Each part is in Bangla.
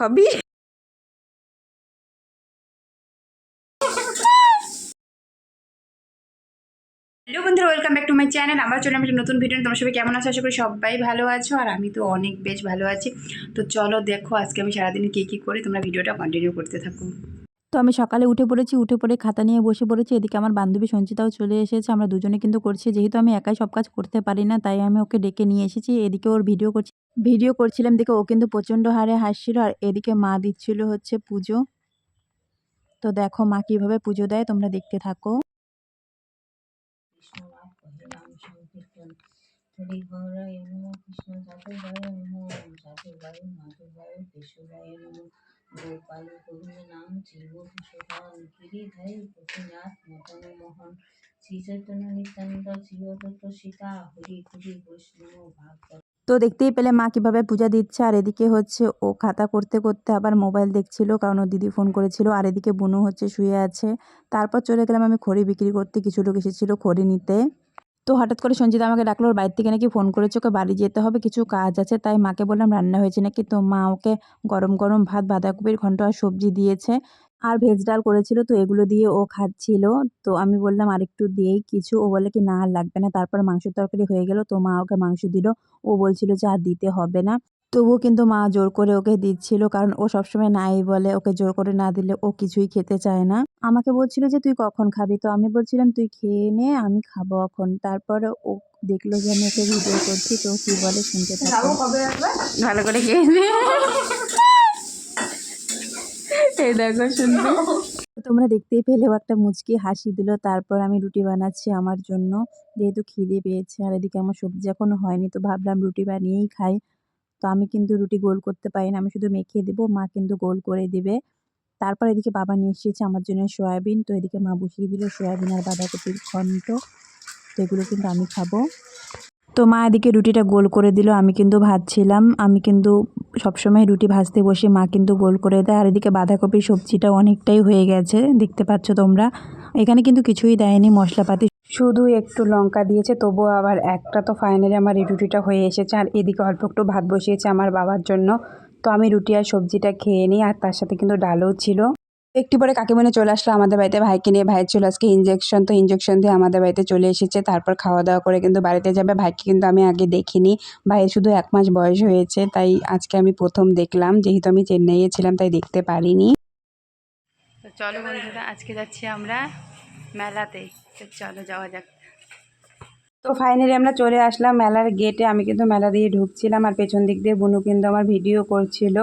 খাবি? হ্যালো বন্ধুরা, welcome back to my channel. আমরা চলে একটা নতুন ভিডিও। তোমরা সবাই কেমন আছো? আশা করি সবাই ভালো আছো, আর আমি তো অনেক বেশ ভালো আছি। তো চলো দেখো আজকে আমি সারাদিন কী করি, তোমরা ভিডিওটা কন্টিনিউ করতে থাকো। তো আমি সকালে উঠে পড়েছি, উঠে পড়ে খাতা নিয়ে বসে পড়েছি। এদিকে আমার বান্ধবী সঞ্চিতাও চলে এসেছে। আমরা দুজনে কিন্তু করছি। যেহেতু আমি একাই সব কাজ করতে পারি না, তাই আমি ওকে ডেকে নিয়ে এসেছি। এদিকে ওর ভিডিও করছিলাম দেখে ও কিন্তু প্রচণ্ড হারে হাসছিল। আর এদিকে মা দিচ্ছিল হচ্ছে পুজো। তো দেখো মা কিভাবে পুজো দেয়, তোমরা দেখতে থাকো। গোপাল গোবিন্দ নাম জীব ভূষণ গিরিধারী গোপীনাথ মদন মোহন শ্রী চৈতন্য নিত্যানন্দ জীবদত্ত সীতা হরি হরি বৈষ্ণব ভাগবত। তো দেখতেই পেলে মা কিভাবে পূজা দিচ্ছে। আর এদিকে হচ্ছে ও খাতা করতে করতে আবার মোবাইল দেখছিল, কারণ ওর দিদি ফোন করেছিল। আর এদিকে বুনু হচ্ছে শুয়ে আছে। তারপর চলে গেলাম আমি খড়ি বিক্রি করতে। কিছু লোক এসেছিল খড়ি নিতে। তো হঠাৎ করে সঞ্জিতা আমাকে ডাকলো, ওর বাড়ির থেকে নাকি ফোন করেছে, ওকে বাড়ি যেতে হবে, কিছু কাজ আছে। তাই মাকে বললাম রান্না হয়েছে নাকি। তো মা ওকে গরম গরম ভাত, বাঁধাকপির ঘন্ট আর সবজি দিয়েছে, আর ভেজ ডাল করেছিল। তো এগুলো দিয়ে ও খাচ্ছিল। তো আমি বললাম আরেকটু দিয়েই কিছু। ও বলে কি না আর লাগবে না। তারপর মাংসের তরকারি হয়ে গেল। তো মা ওকে মাংস দিল। ও বলছিল যে আর দিতে হবে না। তবুও কিন্তু মা জোর করে ওকে দিচ্ছিল, কারণ ও সবসময় নাই বলে। ওকে জোর করে না দিলে ও কিছুই খেতে চায় না। আমাকে বলছিল যে তুই কখন খাবি। তো আমি বলছিলাম তুই খেয়ে নে, আমি খাবো এখন। তারপরে ও দেখলো যে আমি ওকে ভিডিও করছি, তো কি বলে শুনতে থাকো। ভালো করে খেয়ে নে। এই দেখো শুনতে। তো তোমরা দেখতেই পেলেও একটা মুচকি হাসি দিল। তারপর আমি রুটি বানাচ্ছি আমার জন্য, যেহেতু খিদে পেয়েছে। আর এদিকে আমার সবজি এখনো হয়নি, তো ভাবলাম রুটি বানিয়েই খাই। তো আমি কিন্তু রুটি গোল করতে পারি না, আমি শুধু মেখে দেবো, মা কিন্তু গোল করে দিবে। তারপর এদিকে বাবা নিয়ে এসেছে আমার জন্য সয়াবিন। তো এদিকে মা বসিয়ে দিল সয়াবিন আর বাঁধাকপির ঘন্ট। তো এগুলো কিন্তু আমি খাবো। তো মা এদিকে রুটিটা গোল করে দিল, আমি কিন্তু ভাজছিলাম। আমি কিন্তু সবসময় রুটি ভাজতে বসে, মা কিন্তু গোল করে দেয়। আর এদিকে বাঁধাকপির সবজিটা অনেকটাই হয়ে গেছে, দেখতে পাচ্ছ তোমরা। এখানে কিন্তু কিছুই দেয়নি মশলাপাতি, শুধু একটু লঙ্কা দিয়েছে। তবুও আবার একটা তো ফাইনালি আমার এই রুটিটা হয়ে এসেছে। আর এদিকে অল্প একটু ভাত বসিয়েছে আমার বাবার জন্য। তো আমি রুটি আর সবজিটা খেয়ে নিই, আর তার সাথে কিন্তু ডালও ছিল। একটু পরে কাকিমণি চলে আসলো আমাদের বাড়িতে ভাইকে নিয়ে। ভাইয়ের ছিল আজকে ইঞ্জেকশন, তো ইঞ্জেকশন দিয়ে আমাদের বাড়িতে চলে এসেছে। তারপর খাওয়া দাওয়া করে কিন্তু বাড়িতে যাবে। ভাইকে কিন্তু আমি আগে দেখিনি, ভাইয়ের শুধু 1 মাস বয়স হয়েছে, তাই আজকে আমি প্রথম দেখলাম। যেহেতু আমি চেন্নাইয়ে ছিলাম তাই দেখতে পারিনি। তো চলো বন্ধুরা, আজকে যাচ্ছি আমরা মেলাতে। তো চলো যাওয়া যাক। তো ফাইনালি আমরা চলে আসলাম মেলার গেটে। আমি কিন্তু মেলা দিয়ে ঢুকছিলাম, আর পেছন দিক দিয়ে বুনু কিন্তু আমার ভিডিও করছিল।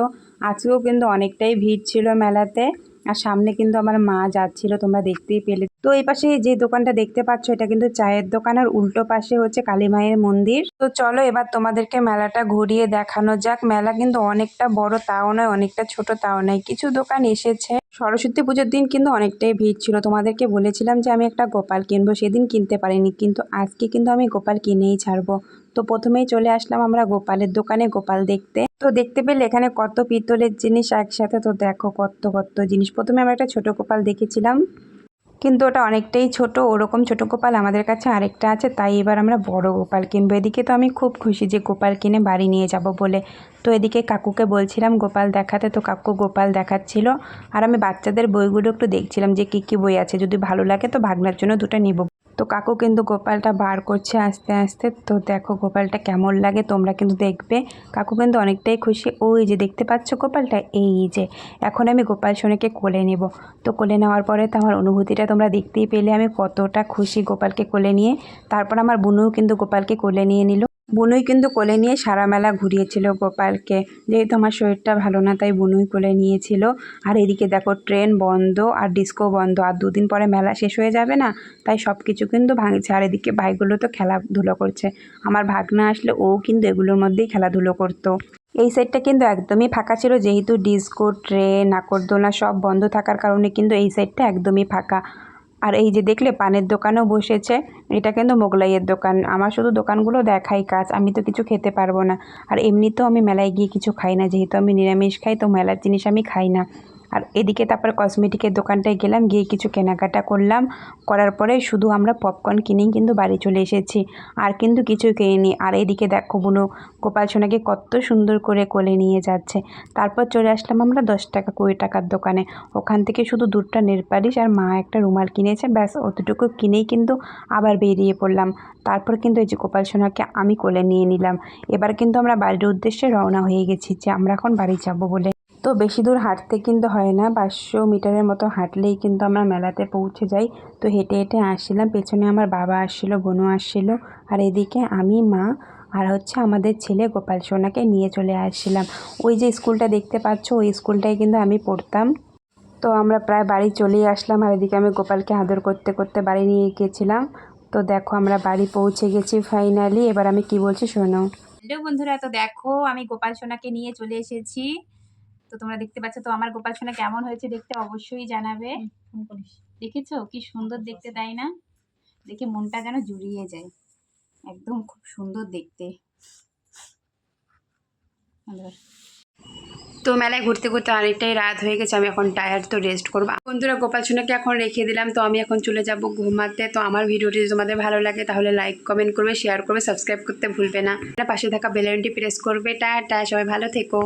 আজকেও কিন্তু অনেকটাই ভিড় ছিল মেলাতে। আর সামনে কিন্তু আমার মা যাচ্ছিল, তোমরা দেখতেই পেলে। তো এই পাশে যে দোকানটা দেখতে পাচ্ছ, এটা কিন্তু চায়ের দোকান, আর উল্টো পাশে হচ্ছে কালী মায়ের মন্দির। তো চলো এবার তোমাদেরকে মেলাটা ঘুরিয়ে দেখানো যাক। মেলা কিন্তু অনেকটা বড় তাও নয়, অনেকটা ছোট তাও নয়। কিছু দোকান এসেছে। সরস্বতী পুজোর দিন কিন্তু অনেকটাই ভিড় ছিল। তোমাদেরকে বলেছিলাম যে আমি একটা গোপাল কিনবো, সেদিন কিনতে পারিনি, কিন্তু আজকে কিন্তু আমি গোপাল কিনেই ছাড়বো। তো প্রথমেই চলে আসলাম আমরা গোপালের দোকানে গোপাল দেখতে। তো দেখতে পেলে এখানে কত পিতলের জিনিস একসাথে। তো দেখো কত কত জিনিস। প্রথমে আমরা একটা ছোট গোপাল দেখেছিলাম, কিন্তু ওটা অনেকটাই ছোট। ওরকম ছোট গোপাল আমাদের কাছে আরেকটা আছে, তাই এবার আমরা বড় গোপাল কিনবো। এদিকে তো আমি খুব খুশি যে গোপাল কিনে বাড়ি নিয়ে যাব বলে। তো এদিকে কাকুকে বলছিলাম গোপাল দেখাতে, তো কাকু গোপাল দেখাচ্ছিল। আর আমি বাচ্চাদের বইগুলো একটু দেখছিলাম যে কী কী বই আছে, যদি ভালো লাগে তো ভাগনার জন্য 2টা নিব। তো কাকু কিন্তু গোপালটা বার করছে আস্তে আস্তে। তো দেখো গোপালটা কেমন লাগে, তোমরা কিন্তু দেখবে। কাকু কিন্তু অনেকটাই খুশি। ওই যে দেখতে পাচ্ছ গোপালটা, এই যে। এখন আমি গোপাল সোনাকে কোলে নেব। তো কোলে নেওয়ার পরে তো আমার অনুভূতিটা তোমরা দেখতেই পেলে, আমি কতটা খুশি গোপালকে কোলে নিয়ে। তারপর আমার বুনুও কিন্তু গোপালকে কোলে নিয়ে নিল। বুনুই কিন্তু কোলে নিয়ে সারা মেলা ঘুরিয়েছিল গোপালকে। যেহেতু আমার শরীরটা ভালো না, তাই বুনুই কোলে নিয়েছিল। আর এদিকে দেখো ট্রেন বন্ধ আর ডিস্কো বন্ধ। আর 2 দিন পরে মেলা শেষ হয়ে যাবে না, তাই সব কিছু কিন্তু ভাঙছে। আর এদিকে ভাইগুলো তো খেলাধুলো করছে। আমার ভাগনা আসলে ও কিন্তু এগুলোর মধ্যেই খেলাধুলো করতো। এই সাইডটা কিন্তু একদমই ফাঁকা ছিল, যেহেতু ডিস্কো, ট্রেন, নাগরদোলনা সব বন্ধ থাকার কারণে কিন্তু এই সাইডটা একদমই ফাঁকা। আর এই যে দেখলে পানের দোকানও বসেছে। এটা কিন্তু মোগলাইয়ের দোকান। আমার শুধু দোকানগুলো দেখাই কাজ, আমি তো কিছু খেতে পারবো না। আর এমনিতেও আমি মেলায় গিয়ে কিছু খাই না, যেহেতু আমি নিরামিষ খাই, তো মেলার জিনিস আমি খাই না। আর এদিকে তারপরে কসমেটিকের দোকানটায় গেলাম, গিয়ে কিছু কেনাকাটা করলাম, করার পরে শুধু আমরা পপকর্ন কিনেই কিন্তু বাড়ি চলে এসেছি, আর কিন্তু কিছু কিনিনি। আর এদিকে দেখো বুনু গোপাল সোনাকে কত সুন্দর করে কোলে নিয়ে যাচ্ছে। তারপর চলে আসলাম আমরা 10 টাকা 20 টাকার দোকানে, ওখান থেকে শুধু 2টা নেল পালিশ আর মা একটা রুমাল কিনেছে, ব্যাস অতটুকু কিনেই কিন্তু আবার বেরিয়ে পড়লাম। তারপর কিন্তু এই যে গোপাল সোনাকে আমি কোলে নিয়ে নিলাম। এবার কিন্তু আমরা বাড়ির উদ্দেশ্যে রওনা হয়ে গেছি, যে আমরা এখন বাড়ি যাব বলে। তো বেশি দূর হাঁটতে কিন্তু হয় না, 500 মিটারের মতো হাঁটলেই কিন্তু আমরা মেলাতে পৌঁছে যাই। তো হেঁটে হেঁটে আসছিলাম, পেছনে আমার বাবা আসছিল, বোনও আসছিল, আর এদিকে আমি, মা আর হচ্ছে আমাদের ছেলে গোপাল সোনাকে নিয়ে চলে আসছিলাম। ওই যে স্কুলটা দেখতে পাচ্ছ, ওই স্কুলটায় কিন্তু আমি পড়তাম। তো আমরা প্রায় বাড়ি চলেই আসলাম, আর এদিকে আমি গোপালকে আদর করতে করতে বাড়ি নিয়ে গিয়েছিলাম। তো দেখো আমরা বাড়ি পৌঁছে গেছি ফাইনালি। এবার আমি কি বলছি শোনো। হ্যালো বন্ধুরা, তো দেখো আমি গোপাল সোনাকে নিয়ে চলে এসেছি। তো তোমরা দেখতে পাচ্ছ, তো আমার গোপাল সোনা কেমন হয়েছে দেখতে অবশ্যই জানাবে। ফোন করিস। দেখেছো কি সুন্দর দেখতে, তাই না? দেখে মনটা যেন জুড়িয়ে যায়, একদম খুব সুন্দর দেখতে। তো মেলায় ঘুরতে ঘুরতে অনেকটাই রাত হয়ে গেছে, আমি এখন টায়ার্ড, তো রেস্ট করবো। বন্ধুরা গোপাল সোনাকে এখন রেখে দিলাম, তো আমি এখন চলে যাব ঘুমাতে। তো আমার ভিডিওটি যদি তোমাদের ভালো লাগে তাহলে লাইক কমেন্ট করবে, শেয়ার করবে, সাবস্ক্রাইব করতে ভুলবে না, পাশে থাকা বেল আইকনটি প্রেস করবে। টাটা, সবাই ভালো থেকো।